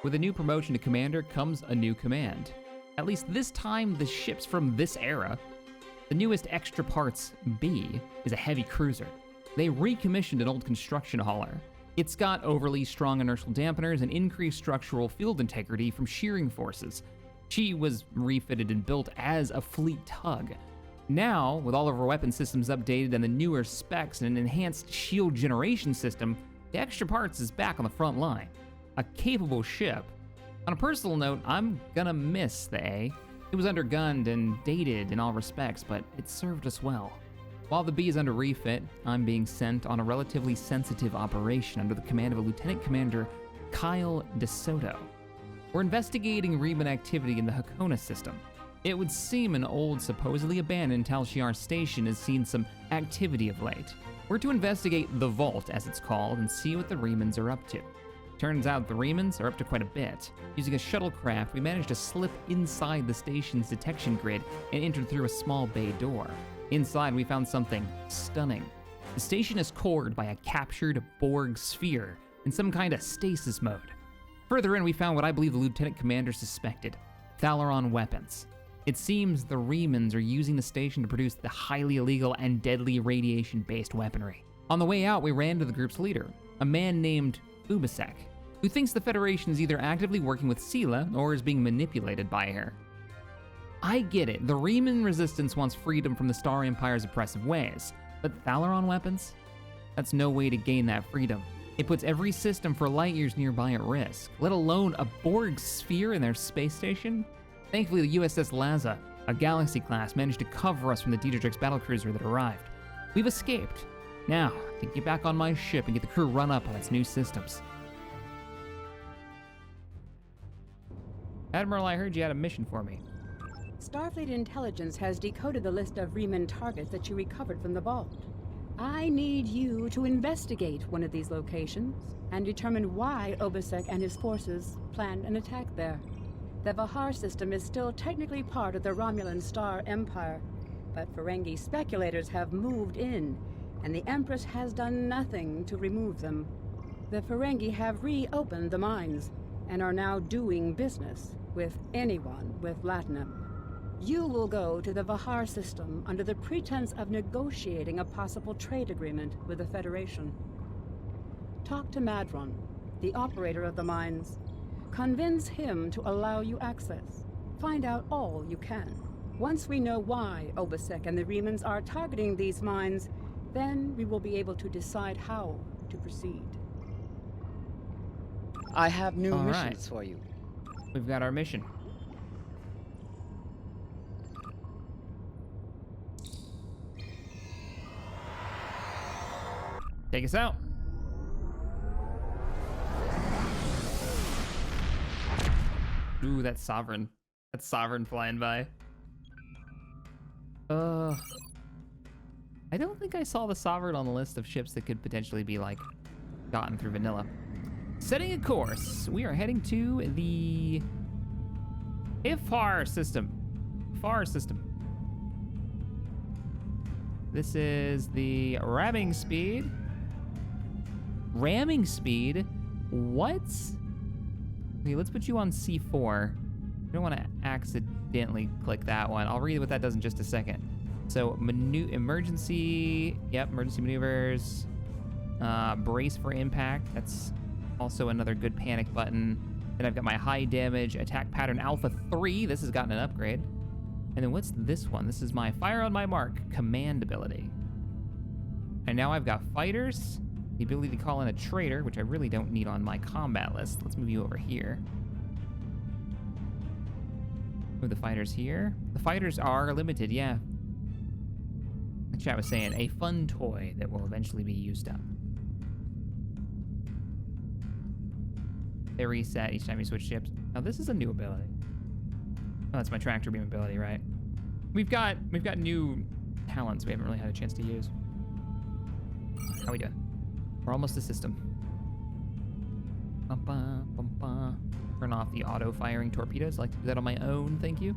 With a new promotion to commander comes a new command. At least this time, the ship's from this era. The newest extra parts, B, is a heavy cruiser. They recommissioned an old construction hauler. It's got overly strong inertial dampeners and increased structural field integrity from shearing forces. She was refitted and built as a fleet tug. Now, with all of her weapon systems updated and the newer specs and an enhanced shield generation system, the extra parts is back on the front line. A capable ship. On a personal note, I'm gonna miss the A. It was undergunned and dated in all respects, but it served us well. While the B is under refit, I'm being sent on a relatively sensitive operation under the command of a Lieutenant Commander Kyle DeSoto. We're investigating Reman activity in the Hakona system. It would seem an old, supposedly abandoned Tal Shiar station has seen some activity of late. We're to investigate the Vault, as it's called, and see what the Remans are up to. Turns out the Remans are up to quite a bit. Using a shuttlecraft, we managed to slip inside the station's detection grid and entered through a small bay door. Inside, we found something stunning. The station is cored by a captured Borg sphere in some kind of stasis mode. Further in, we found what I believe the Lieutenant Commander suspected, Thalaron weapons. It seems the Remans are using the station to produce the highly illegal and deadly radiation-based weaponry. On the way out, we ran to the group's leader, a man named Ubasek, who thinks the Federation is either actively working with Sela or is being manipulated by her. I get it, the Reman resistance wants freedom from the Star Empire's oppressive ways, but Thalaron weapons? That's no way to gain that freedom. It puts every system for light years nearby at risk, let alone a Borg sphere in their space station. Thankfully, the USS Laza, a Galaxy class, managed to cover us from the Dietrich's battlecruiser that arrived. We've escaped. Now, to get back on my ship and get the crew run up on its new systems. Admiral, I heard you had a mission for me. Starfleet Intelligence has decoded the list of Reman targets that you recovered from the vault. I need you to investigate one of these locations and determine why Obasek and his forces planned an attack there. The Bahar system is still technically part of the Romulan Star Empire, but Ferengi speculators have moved in, and the Empress has done nothing to remove them. The Ferengi have reopened the mines and are now doing business with anyone with Latinum. You will go to the Bahar system under the pretense of negotiating a possible trade agreement with the Federation. Talk to Madran, the operator of the mines. Convince him to allow you access. Find out all you can. Once we know why Obasek and the Remans are targeting these mines, then we will be able to decide how to proceed. I have new missions for you. We've got our mission. Take us out. Ooh, that's Sovereign. That's Sovereign flying by. I don't think I saw the Sovereign on the list of ships that could potentially be, like, gotten through vanilla. Setting a course. We are heading to the IFAR system. FAR system. This is the ramming speed. Ramming speed? What? Okay, let's put you on C4. I don't want to accidentally click that one. I'll read what that does in just a second. So, emergency maneuvers. Brace for impact. That's also another good panic button. Then I've got my high damage attack pattern Alpha 3. This has gotten an upgrade. And then what's this one? This is my fire on my mark command ability. And now I've got fighters, the ability to call in a traitor, which I really don't need on my combat list. Let's move you over here. Move the fighters here. The fighters are limited, yeah. The chat was saying, a fun toy that will eventually be used up. They reset each time you switch ships. Now this is a new ability. Oh, that's my tractor beam ability, right? We've got new talents we haven't really had a chance to use. How we doing? We're almost a system. Turn off the auto-firing torpedoes. I like to do that on my own, thank you.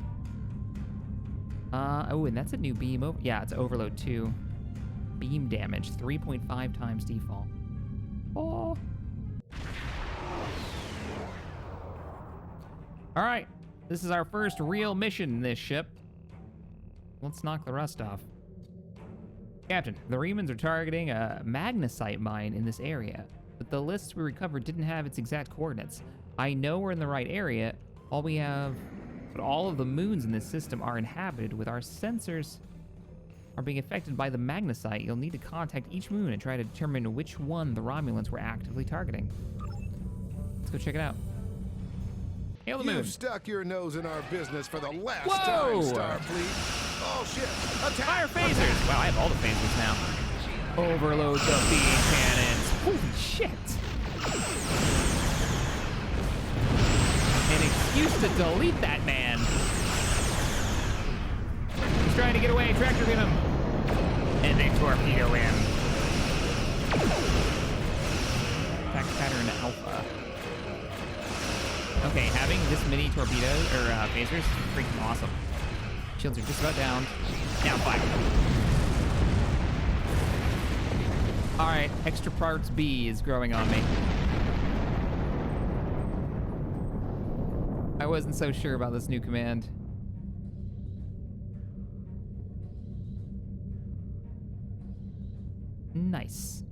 Oh, and that's a new beam. Yeah, it's overload 2. Beam damage, 3.5 times default. Oh. All right, this is our first real mission in this ship. Let's knock the rust off. Captain, the Remans are targeting a magnesite mine in this area, but the lists we recovered didn't have its exact coordinates. I know we're in the right area. But all of the moons in this system are inhabited with our sensors are being affected by the magnesite. You'll need to contact each moon and try to determine which one the Romulans were actively targeting. Let's go check it out. Hail the moon. You've stuck your nose in our business for the last Whoa! time, Starfleet. Oh shit! Attack! Fire phasers! Wow, I have all the phasers now. Overload the beam cannons. Holy shit! An excuse to delete that man. He's trying to get away. Tractor beam him. And they torpedo him. Attack pattern alpha. Okay, having this many torpedoes or phasers is freaking awesome. Shields are just about down. Now fire. All right, extra parts B is growing on me. I wasn't so sure about this new command. Nice.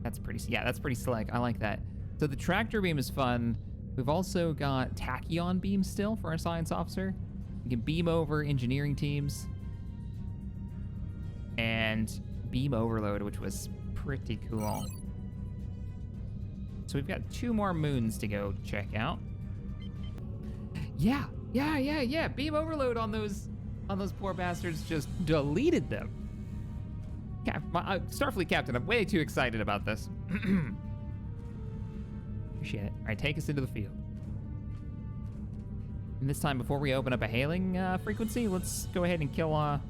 That's pretty slick. I like that. So the tractor beam is fun. We've also got tachyon beam still for our science officer. We can beam over engineering teams. And beam overload, which was pretty cool. So we've got 2 more moons to go check out. Yeah. Beam overload on those poor bastards, just deleted them. Starfleet Captain, I'm way too excited about this. Appreciate it. All right, take us into the field. And this time, before we open up a hailing frequency, let's go ahead and kill our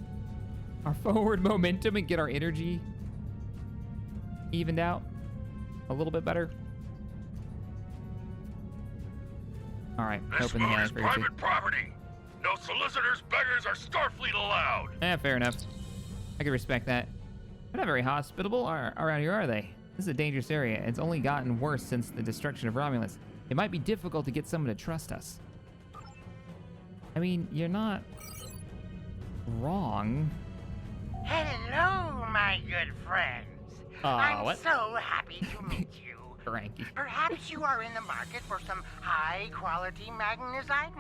forward momentum and get our energy evened out a little bit better. All right, open the hailing frequency. Private property. No solicitors, beggars, or Starfleet allowed. Fair enough. I can respect that. They're not very hospitable around here, are they? This is a dangerous area. It's only gotten worse since the destruction of Romulus. It might be difficult to get someone to trust us. I mean, you're not wrong. Hello, my good friends. I'm what? so happy to meet you. Frankie. Perhaps you are in the market for some high-quality magnesite?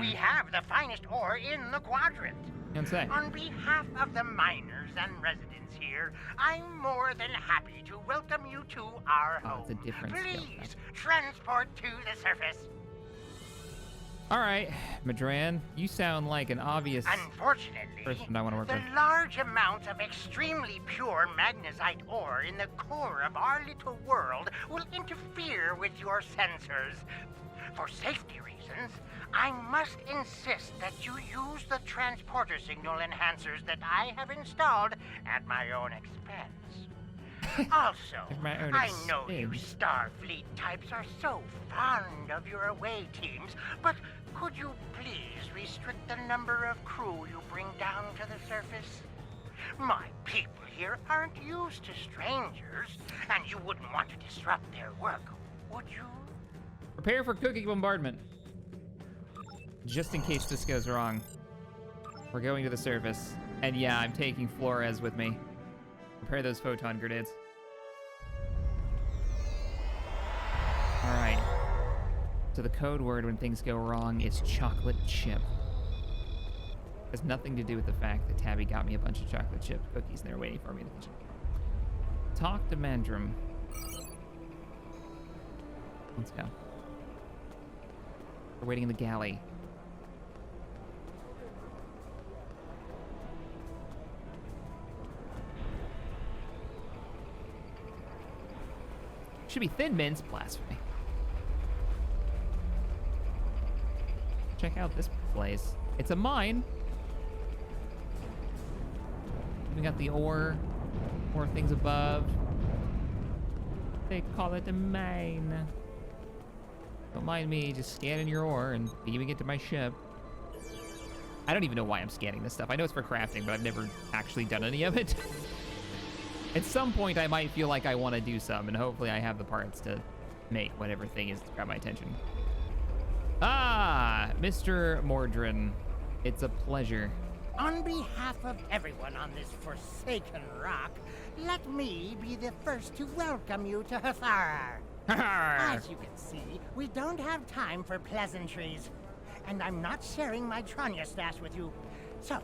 We have the finest ore in the quadrant. Can't say. On behalf of the miners and residents here, I'm more than happy to welcome you to our home. It's a different Please transport to the surface. All right, Madran, you sound like an obvious Unfortunately, person I want to work the with. large amounts of extremely pure magnesite ore in the core of our little world will interfere with your sensors. For safety reasons, I must insist that you use the transporter signal enhancers that I have installed at my own expense. Also, I know you Starfleet types are so fond of your away teams, but could you please restrict the number of crew you bring down to the surface? My people here aren't used to strangers, and you wouldn't want to disrupt their work, would you? Prepare for cooking bombardment. Just in case this goes wrong. We're going to the surface. And yeah, I'm taking Flores with me. Prepare those photon grenades. All right. So the code word when things go wrong is chocolate chip. Has nothing to do with the fact that Tabby got me a bunch of chocolate chip cookies and they're waiting for me in the kitchen. Talk to Madran. Let's go. We're waiting in the galley. Should be Thin Mints. Blasphemy. Check out this place. It's a mine. We got the ore things above. They call it a mine. Don't mind me just scanning your ore and beaming it to my ship. I don't even know why I'm scanning this stuff. I know it's for crafting, but I've never actually done any of it. At some point, I might feel like I want to do some, and hopefully I have the parts to make whatever thing is to grab my attention. Ah, Mr. Madran, it's a pleasure. On behalf of everyone on this forsaken rock, let me be the first to welcome you to Hathar. As you can see, we don't have time for pleasantries. And I'm not sharing my Tranya stash with you. So,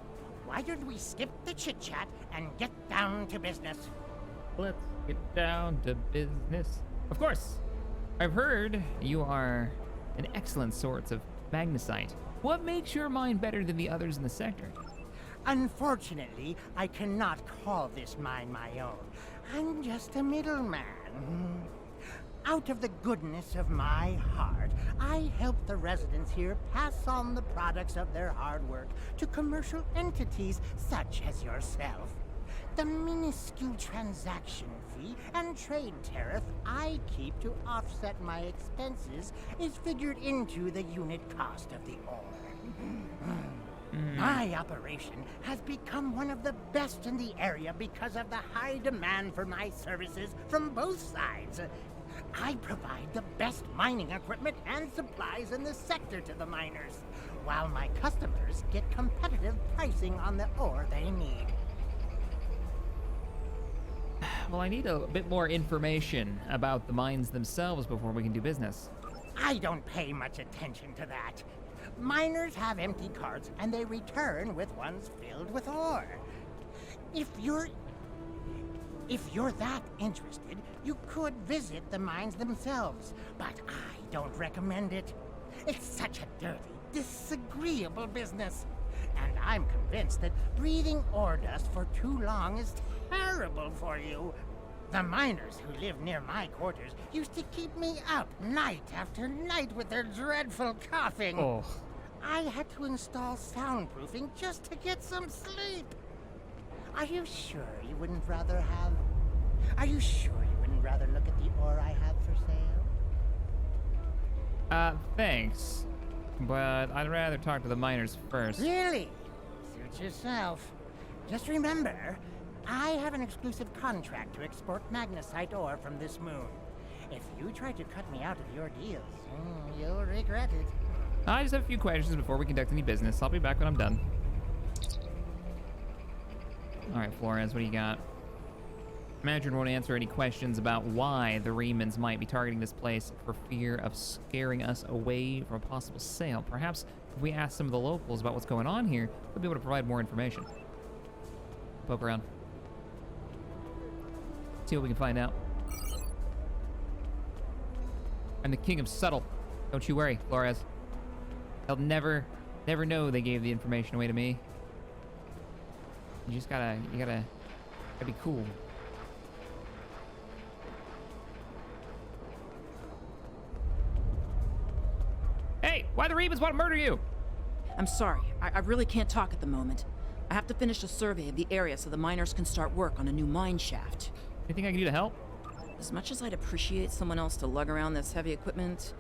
why don't we skip the chit-chat and get down to business? Let's get down to business. Of course. I've heard you are an excellent source of magnesite. What makes your mine better than the others in the sector? Unfortunately, I cannot call this mine my own. I'm just a middleman. Out of the goodness of my heart, I help the residents here pass on the products of their hard work to commercial entities such as yourself. The minuscule transaction fee and trade tariff I keep to offset my expenses is figured into the unit cost of the ore. My operation has become one of the best in the area because of the high demand for my services from both sides. I provide the best mining equipment and supplies in the sector to the miners, while my customers get competitive pricing on the ore they need. Well, I need a bit more information about the mines themselves before we can do business. I don't pay much attention to that. Miners have empty carts and they return with ones filled with ore. If you're that interested, you could visit the mines themselves, but I don't recommend it. It's such a dirty, disagreeable business. And I'm convinced that breathing ore dust for too long is terrible for you. The miners who live near my quarters used to keep me up night after night with their dreadful coughing. Oh. I had to install soundproofing just to get some sleep. Are you sure you wouldn't rather look at the ore I have for sale? Thanks. But I'd rather talk to the miners first. Really? Suit yourself. Just remember, I have an exclusive contract to export magnesite ore from this moon. If you try to cut me out of your deals, you'll regret it. I just have a few questions before we conduct any business. I'll be back when I'm done. All right, Flores, what do you got? Madran won't answer any questions about why the Remans might be targeting this place for fear of scaring us away from a possible sale. Perhaps if we ask some of the locals about what's going on here, they'll be able to provide more information. Poke around. See what we can find out. I'm the king of subtle. Don't you worry, Flores. They'll never know they gave the information away to me. You just gotta be cool. Hey, why the Rebels want to murder you? I'm sorry, I really can't talk at the moment. I have to finish a survey of the area so the miners can start work on a new mine shaft. Anything I can do to help? As much as I'd appreciate someone else to lug around this heavy equipment,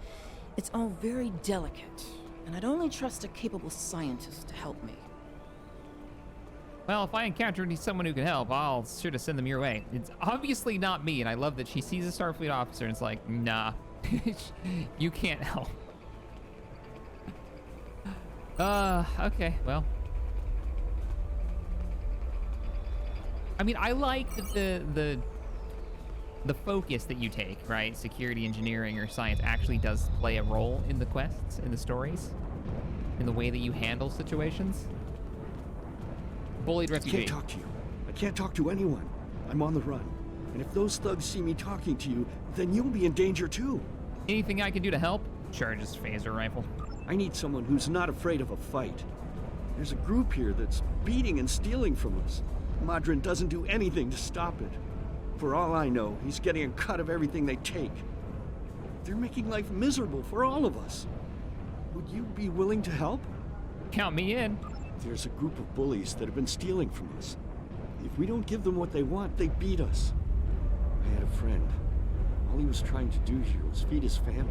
it's all very delicate, and I'd only trust a capable scientist to help me. Well, if I encounter someone who can help, I'll sure to send them your way. It's obviously not me, and I love that she sees a Starfleet officer and it's like, nah, you can't help. Okay, well. I mean, I like the focus that you take, right? Security, engineering, or science actually does play a role in the quests, in the stories, in the way that you handle situations. Bullied refugee. I can't talk to you. I can't talk to anyone. I'm on the run. And if those thugs see me talking to you, then you'll be in danger too. Anything I can do to help? Charges phaser rifle. I need someone who's not afraid of a fight. There's a group here that's beating and stealing from us. Madran doesn't do anything to stop it. For all I know, he's getting a cut of everything they take. They're making life miserable for all of us. Would you be willing to help? Count me in. There's a group of bullies that have been stealing from us. If we don't give them what they want, they beat us. I had a friend. All he was trying to do here was feed his family.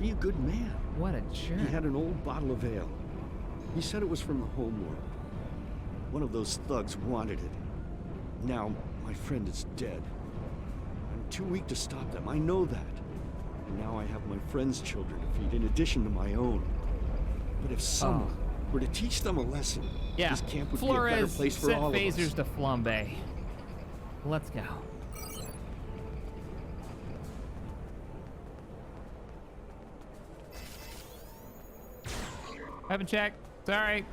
Be a good man. What a jerk. He had an old bottle of ale. He said it was from the homeworld. One of those thugs wanted it. Now, my friend is dead. I'm too weak to stop them, I know that. And now I have my friends' children to feed in addition to my own. But if someone were to teach them a lesson, this camp would be a better place for all of us. Flores sent phasers to Flambe. Let's go. Weapon check. Sorry.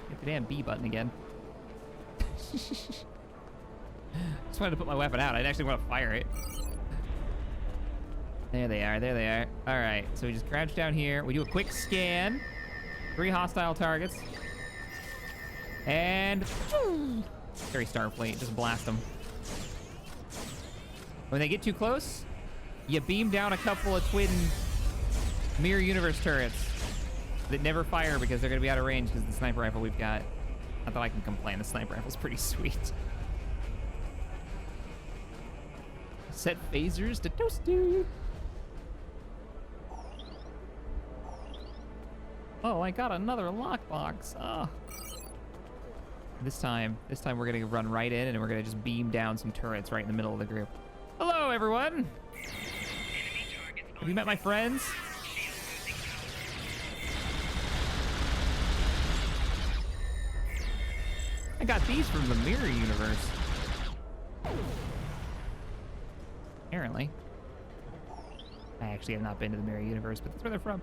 Hit the damn B button again. Just wanted to put my weapon out. I didn't actually want to fire it. There they are. There they are. All right. So we just crouch down here. We do a quick scan. 3 hostile targets. And very Starfleet. Just blast them. When they get too close, you beam down a couple of twin mirror universe turrets that never fire because they're going to be out of range because of the sniper rifle we've got. Not that I can complain. The sniper rifle's pretty sweet. Set phasers to toasty. Oh, I got another lockbox. Oh. This time we're gonna run right in and we're gonna just beam down some turrets right in the middle of the group. Hello, everyone. Have you met my friends? I got these from the mirror universe. Apparently. I actually have not been to the mirror universe, but that's where they're from.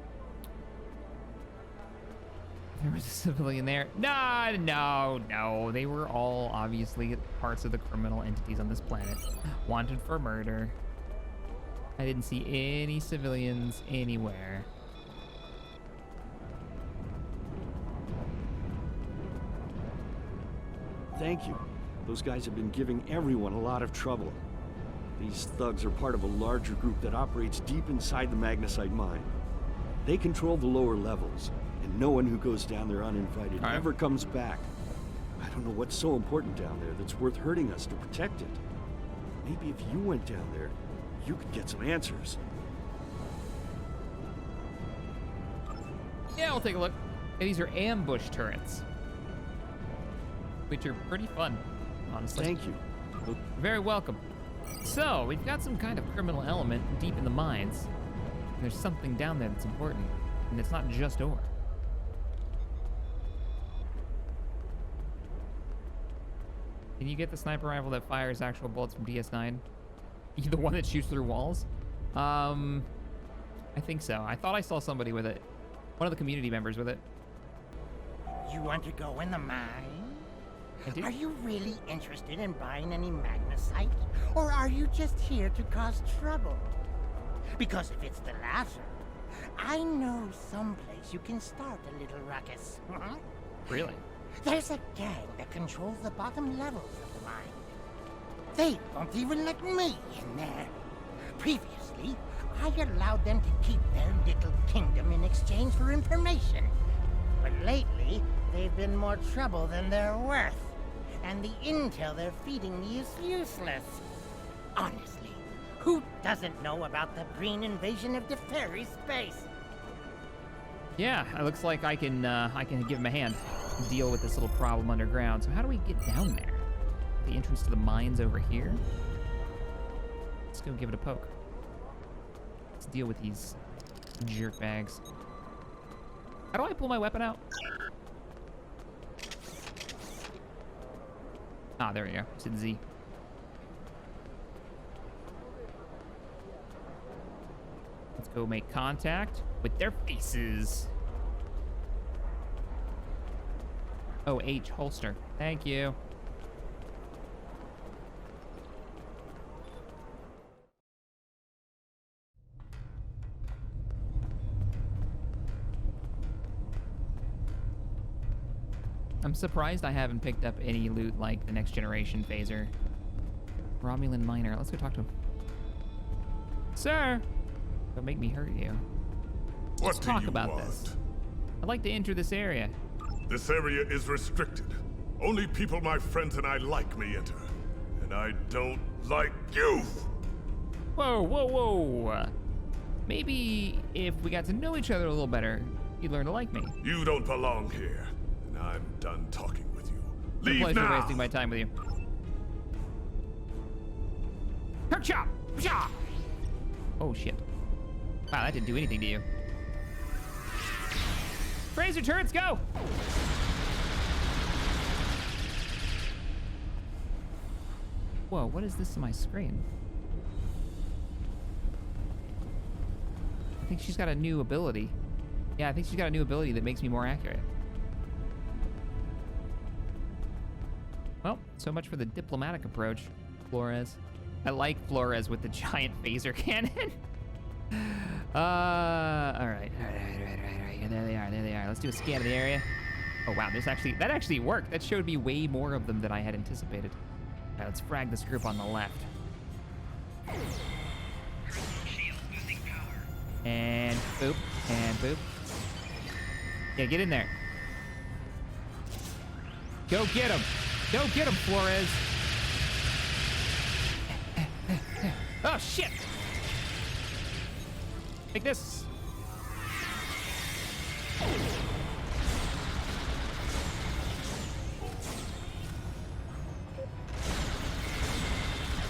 There was a civilian there. No. They were all obviously parts of the criminal entities on this planet. Wanted for murder. I didn't see any civilians anywhere. Thank you. Those guys have been giving everyone a lot of trouble. These thugs are part of a larger group that operates deep inside the magnesite mine. They control the lower levels, and no one who goes down there uninvited ever comes back. I don't know what's so important down there that's worth hurting us to protect it. Maybe if you went down there, you could get some answers. Yeah, we'll take a look. Hey, these are ambush turrets, which are pretty fun, honestly. Thank you. You're very welcome. So, we've got some kind of criminal element deep in the mines. There's something down there that's important, and it's not just ore. Can you get the sniper rifle that fires actual bullets from DS9? The one that shoots through walls? I think so. I thought I saw somebody with it. One of the community members with it. You want to go in the mine? I do. Are you really interested in buying any magnesite? Or are you just here to cause trouble? Because if it's the latter, I know someplace you can start a little ruckus. Really? There's a gang that controls the bottom levels of the mine. They won't even let me in there. Previously, I allowed them to keep their little kingdom in exchange for information. But lately, they've been more trouble than they're worth. And the intel they're feeding me is useless. Honestly, who doesn't know about the green invasion of Deferi space? Yeah, it looks like I can give him a hand and deal with this little problem underground. So how do we get down there? The entrance to the mines over here? Let's go give it a poke. Let's deal with these jerk bags. How do I pull my weapon out? Ah, there we go. It's in Z. Let's go make contact with their faces. Oh, H, holster. Thank you. I'm surprised I haven't picked up any loot like the next generation phaser. Romulan miner. Let's go talk to him. Sir! Don't make me hurt you. Let's talk about this. I'd like to enter this area. This area is restricted. Only people my friends and I like may enter. And I don't like you! Whoa, whoa, whoa! Maybe if we got to know each other a little better, you'd learn to like me. You don't belong here. And I'm done talking with you. It's a Leave pleasure now! wasting my time with you. Herchop! Oh shit. Wow, that didn't do anything to you. Razor turrets, go! Whoa, what is this on my screen? I think she's got a new ability. Yeah, I think she's got a new ability that makes me more accurate. Well, so much for the diplomatic approach, Flores. I like Flores with the giant phaser cannon. All right. There they are. Let's do a scan of the area. Oh wow, that actually worked. That showed me way more of them than I had anticipated. All right, let's frag this group on the left. And boop, and boop. Yeah, get in there. Go get him. Go get him, Flores. Oh, shit. Take this.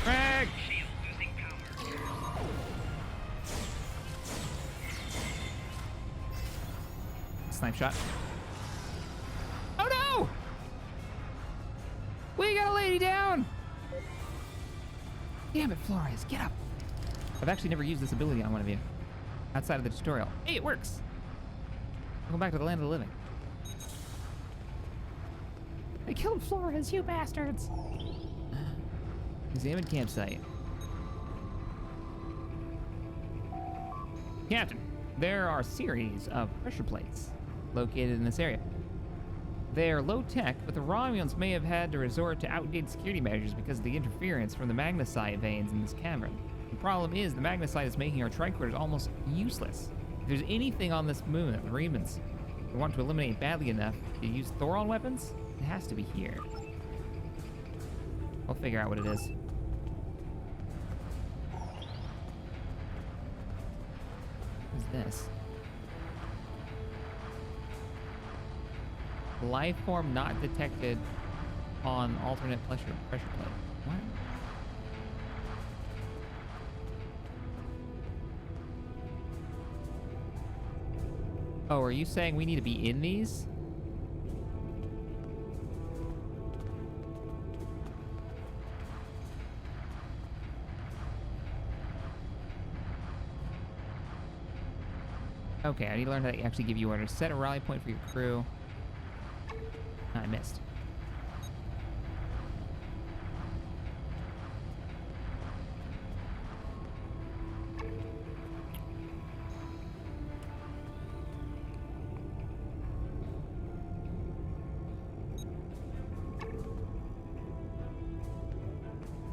Frag. Snipe shot. Oh no! We got a lady down! Damn it, Flores, get up. I've actually never used this ability on one of you. Outside of the tutorial. Hey, it works! Welcome back to the land of the living. They killed Flores, you bastards! Examine campsite. Captain, there are a series of pressure plates located in this area. They're low-tech, but the Romulans may have had to resort to outdated security measures because of the interference from the magnesite veins in this cavern. The problem is the magnesite is making our tricorders almost useless. If there's anything on this moon that the Remans want to eliminate badly enough to use Thoron weapons, it has to be here. We'll figure out what it is. What is this? Life form not detected on alternate pressure plate. What? Oh, are you saying we need to be in these? Okay, I need to learn how to actually give you orders. Set a rally point for your crew. I missed.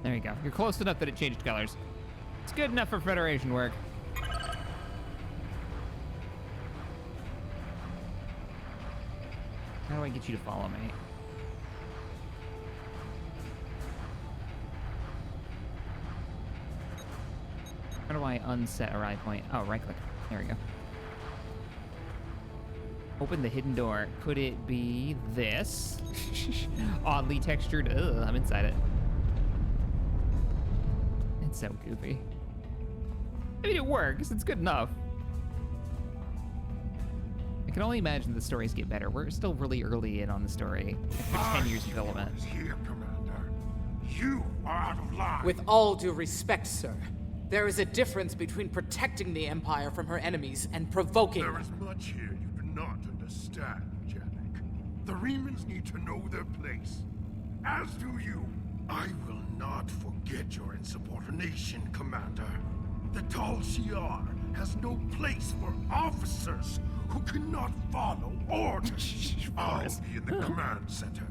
There you go. You're close enough that it changed colors. It's good enough for Federation work. How do I get you to follow me? How do I unset a rally point? Oh, right click. There we go. Open the hidden door. Could it be this? Oddly textured. Ugh, I'm inside it. It's so goofy. I mean, it works. It's good enough. I can only imagine the stories get better. We're still really early in on the story. After 10 years of development. Here, Commander. You are out of line. With all due respect, sir, there is a difference between protecting the Empire from her enemies and provoking There them. is much here you do not understand, Janek. The Remans need to know their place. As do you. I will not forget your insubordination, Commander. The Tal Shiar has no place for officers who cannot follow orders. I'll be in the command center.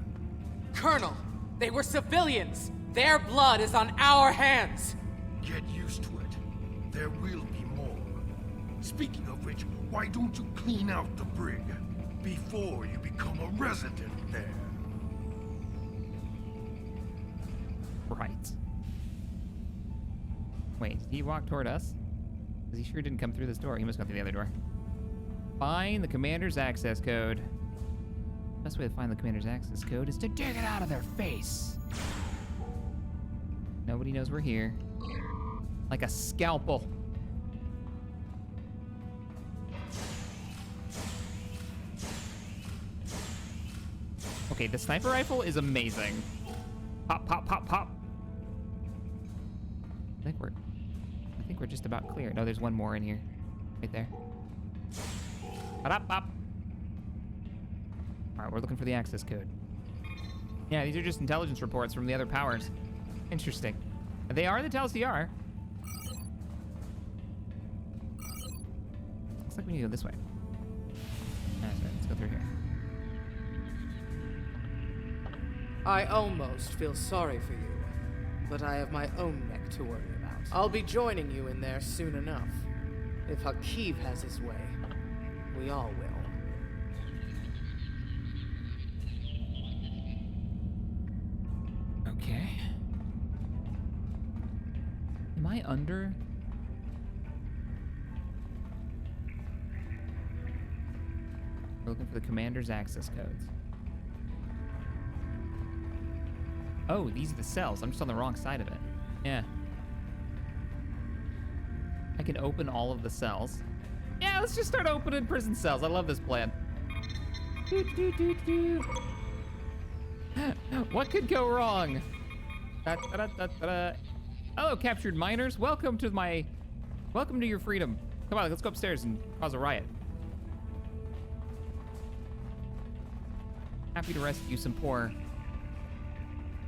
Colonel, they were civilians. Their blood is on our hands. Get used to it. There will be more. Speaking of which, why don't you clean out the brig before you become a resident there? Right. Wait, did he walk toward us? Because he sure didn't come through this door. He must go through the other door. Find the commander's access code. The best way to find the commander's access code is to dig it out of their face. Nobody knows we're here. Like a scalpel. Okay, the sniper rifle is amazing. Pop, pop, pop, pop. I think we're just about clear. No, there's one more in here. Right there. Pop, pop. All right, we're looking for the access code. Yeah, these are just intelligence reports from the other powers. Interesting. They are the TLCR. Looks like we need to go this way. That's right, let's go through here. I almost feel sorry for you, but I have my own neck to worry about. I'll be joining you in there soon enough. If Hakeev has his way, we all will. Okay. Am I under? We're looking for the commander's access codes. Oh, these are the cells. I'm just on the wrong side of it. Yeah. I can open all of the cells. Yeah, let's just start opening prison cells. I love this plan. What could go wrong? Hello, captured miners. Welcome to your freedom. Come on, let's go upstairs and cause a riot. Happy to rescue some poor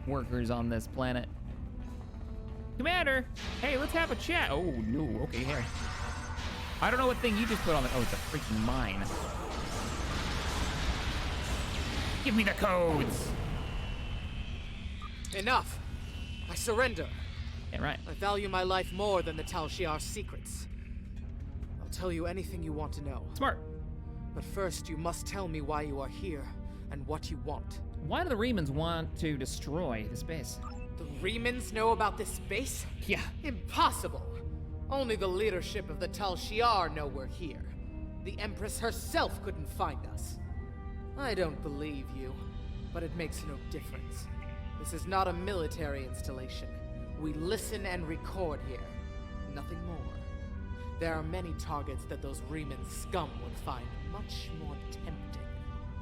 workers on this planet. Commander, hey, let's have a chat. Oh, no, okay, here. I don't know what thing you just put on it. Oh, it's a freaking mine. Give me the codes. Enough. I surrender. Yeah, right. I value my life more than the Tal Shiar's secrets. I'll tell you anything you want to know. Smart. But first, you must tell me why you are here and what you want. Why do the Remans want to destroy this base? The Remans know about this base? Yeah. Impossible. Only the leadership of the Tal Shiar know we're here. The Empress herself couldn't find us. I don't believe you, but it makes no difference. This is not a military installation. We listen and record here. Nothing more. There are many targets that those Reman scum would find much more tempting.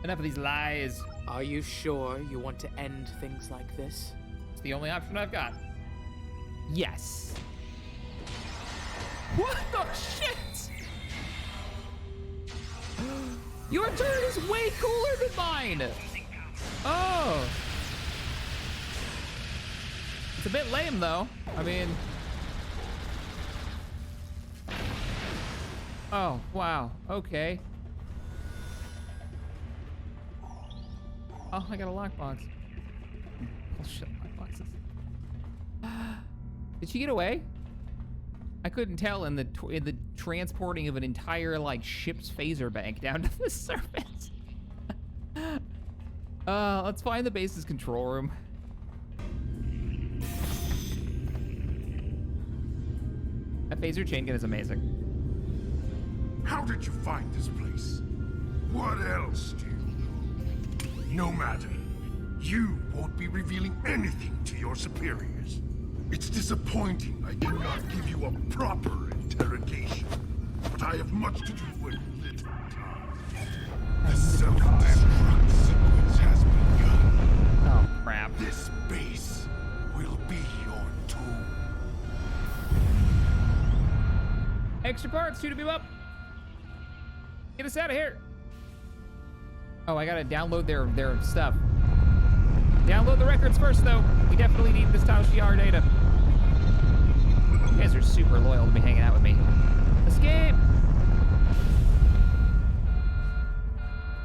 Enough of these lies. Are you sure you want to end things like this? It's the only option I've got. Yes. What the shit? Your turn is way cooler than mine. Oh. It's a bit lame though. I mean. Oh, wow. Okay. Oh, I got a lockbox. Bullshit lockboxes. Did she get away? I couldn't tell in the transporting of an entire like ship's phaser bank down to the surface. Let's find the base's control room. That phaser chain gun is amazing. How did you find this place? What else do you know? No matter. You won't be revealing anything to your superiors. It's disappointing I cannot give you a proper interrogation, but I have much to do with little time. The self-destruct sequence has begun. Oh, crap. This base will be your tomb. Extra parts, shoot him up. Get us out of here. Oh, I gotta download their stuff. Download the records first, though. We definitely need this Tal Shiar data. You guys are super loyal to be hanging out with me. Escape!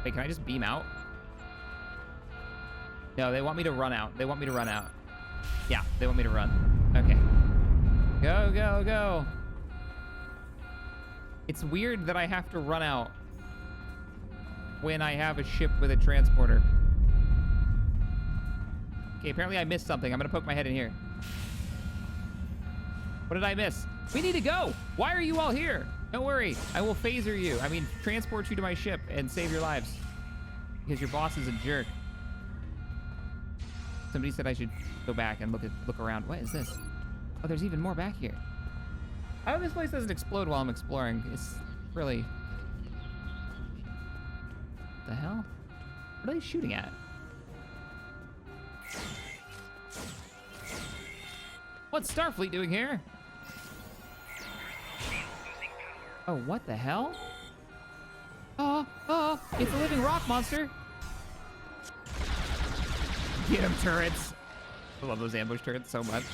Wait, can I just beam out? No, they want me to run out. They want me to run out. Yeah, they want me to run. Okay. Go, go, go. It's weird that I have to run out when I have a ship with a transporter. Okay, apparently I missed something. I'm gonna poke my head in here. What did I miss? We need to go! Why are you all here? Don't worry, I will phaser you. I mean, transport you to my ship and save your lives. Because your boss is a jerk. Somebody said I should go back and look around. What is this? Oh, there's even more back here. I hope this place doesn't explode while I'm exploring. It's really... What the hell? What are they shooting at? What's Starfleet doing here? Oh, what the hell? Oh, it's a living rock monster. Get him, turrets. I love those ambush turrets so much.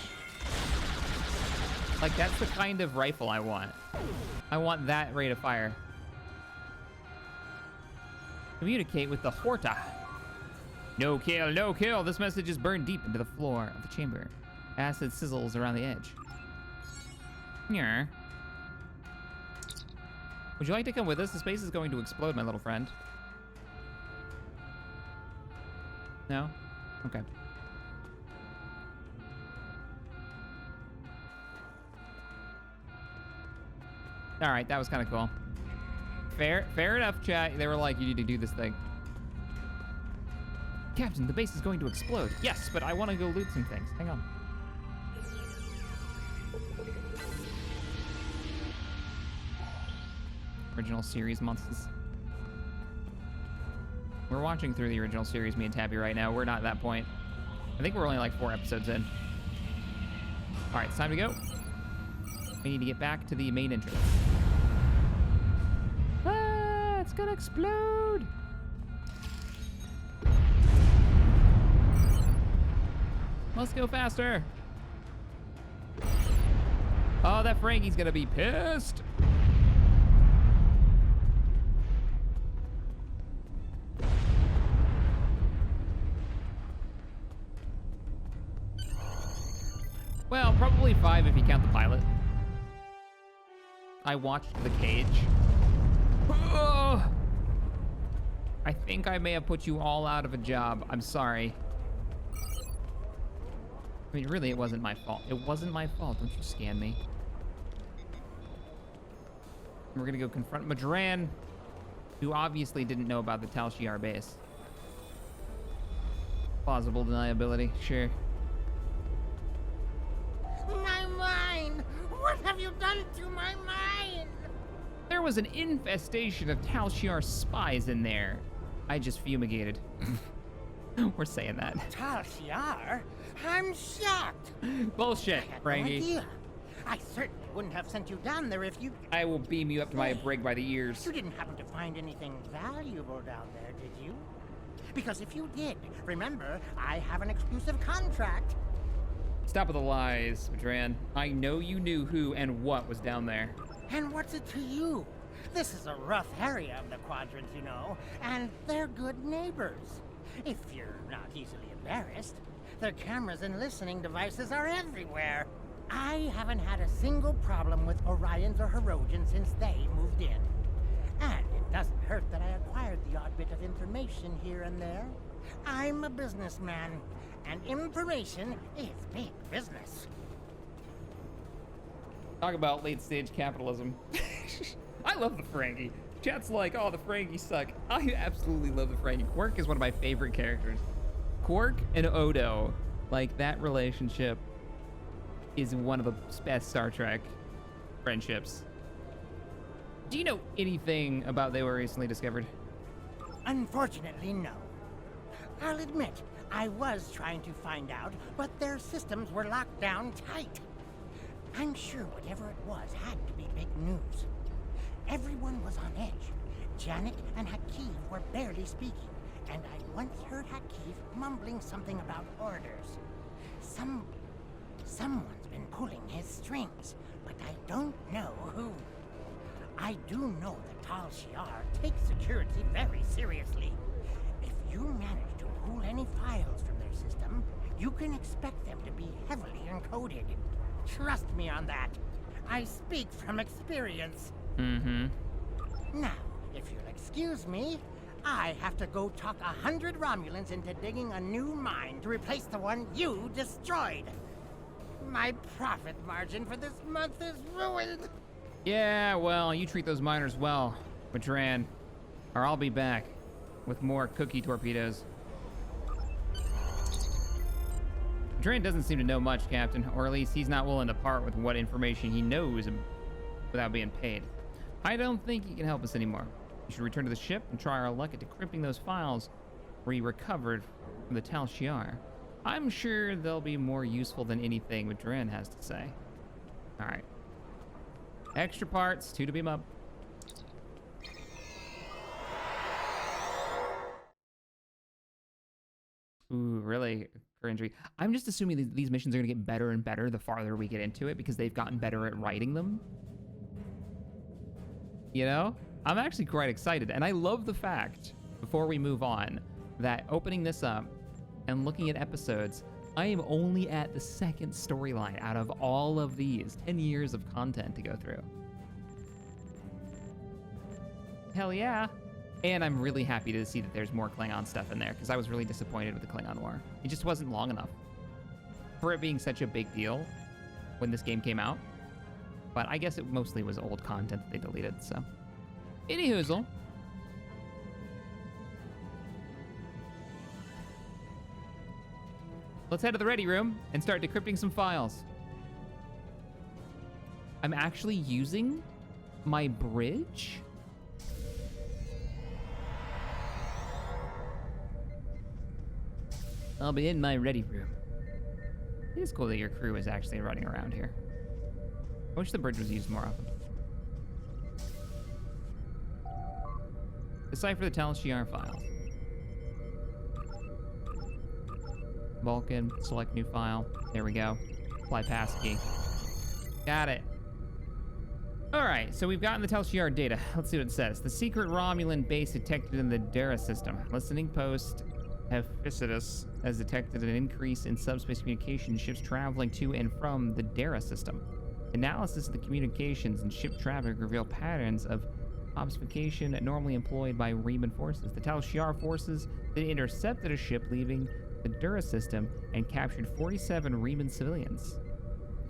Like, that's the kind of rifle I want. I want that rate of fire. Communicate with the Horta. No kill, no kill. This message is burned deep into the floor of the chamber. Acid sizzles around the edge. Yeah. Would you like to come with us? The space is going to explode, my little friend. No? Okay. All right, that was kind of cool. Fair enough, chat. They were like, you need to do this thing. Captain, the base is going to explode. Yes, but I want to go loot some things. Hang on. Original series monsters. We're watching through the original series, me and Tabby, right now. We're not at that point. I think we're only like 4 episodes in. All right, it's time to go. We need to get back to the main entrance. Ah, it's gonna explode. Let's go faster. Oh, that Frankie's gonna be pissed. Well, probably 5 if you count the pilot. I watched the cage. Oh! I think I may have put you all out of a job. I'm sorry. I mean, really, it wasn't my fault. It wasn't my fault. Don't you scan me. We're gonna go confront Madran, who obviously didn't know about the Tal Shiar base. Plausible deniability, sure. My mind! What have you done to my mind? There was an infestation of Tal Shiar spies in there. I just fumigated. We're saying that. Tal Shiar? I'm shocked. Bullshit, I had Frankie. no idea. I certainly wouldn't have sent you down there if you... I will beam you up to my brig by the ears. You didn't happen to find anything valuable down there, did you? Because if you did, remember, I have an exclusive contract. Stop with the lies, Madran. I know you knew who and what was down there. And what's it to you? This is a rough area of the quadrant, you know, and they're good neighbors. If you're not easily embarrassed, their cameras and listening devices are everywhere. I haven't had a single problem with Orions or Herodians since they moved in. And it doesn't hurt that I acquired the odd bit of information here and there. I'm a businessman, and information is big business. Talk about late-stage capitalism. I love the Ferengi. Chat's like, oh, the Ferengi suck. I absolutely love the Ferengi. Quark is one of my favorite characters. Quark and Odo, like, that relationship is one of the best Star Trek friendships. Do you know anything about they were recently discovered? Unfortunately, no. I'll admit, I was trying to find out, but their systems were locked down tight. I'm sure whatever it was had to be big news. Everyone was on edge. Janek and Hakeev were barely speaking, and I once heard Hakeev mumbling something about orders. Someone's been pulling his strings, but I don't know who. I do know that Tal Shiar takes security very seriously. If you manage to pull any files from their system, you can expect them to be heavily encoded. Trust me on that. I speak from experience. Mm-hmm. Now, if you'll excuse me, I have to go talk 100 Romulans into digging a new mine to replace the one you destroyed. My profit margin for this month is ruined. Yeah, well, you treat those miners well, Madran, or I'll be back with more cookie torpedoes. Madran doesn't seem to know much, Captain, or at least he's not willing to part with what information he knows without being paid. I don't think he can help us anymore. We should return to the ship and try our luck at decrypting those files we recovered from the Tal Shiar. I'm sure they'll be more useful than anything Madran has to say. All right. Extra parts, 2 to beam up. Ooh, really cringy. I'm just assuming these missions are gonna get better and better the farther we get into it because they've gotten better at writing them. You know? I'm actually quite excited, and I love the fact, before we move on, that opening this up and looking at episodes, I am only at the 2nd storyline out of all of these 10 years of content to go through. Hell yeah. And I'm really happy to see that there's more Klingon stuff in there, because I was really disappointed with the Klingon War. It just wasn't long enough for it being such a big deal when this game came out. But I guess it mostly was old content that they deleted, so. Anyhoozle. Let's head to the ready room and start decrypting some files. I'm actually using my bridge? I'll be in my ready room. It is cool that your crew is actually running around here. I wish the bridge was used more often. Decipher the Tal Shiar files. Vulcan, select new file. There we go. Apply passkey. Got it. All right, so we've gotten the Tal Shiar data. Let's see what it says. The secret Romulan base detected in the Dara system. Listening post Hephaestus has detected an increase in subspace communication ships traveling to and from the Dara system. Analysis of the communications and ship traffic reveal patterns of obfuscation normally employed by Reman forces. The Tal Shiar forces then intercepted a ship leaving the Dura system and captured 47 Reman civilians.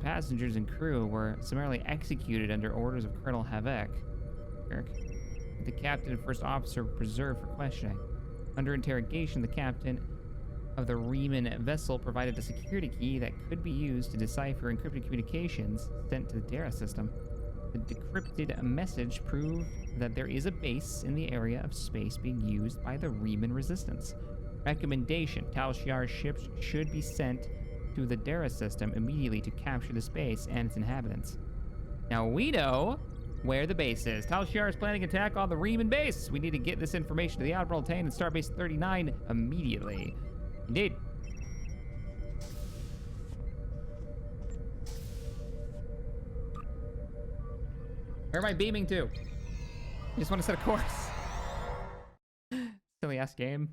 Passengers and crew were summarily executed under orders of Colonel Havek. The captain and first officer were preserved for questioning. Under interrogation, the captain of the Reman vessel provided a security key that could be used to decipher encrypted communications sent to the Dara system. The decrypted message proved that there is a base in the area of space being used by the Reman resistance. Recommendation: Tal Shiar ships should be sent to the Dara system immediately to capture the space and its inhabitants. Now we know where the base is. Tal Shiar is planning an attack on the Reman base. We need to get this information to the Admiral Tane and Starbase 39 immediately. Indeed. Where am I beaming to? I just want to set a course. Silly ass game.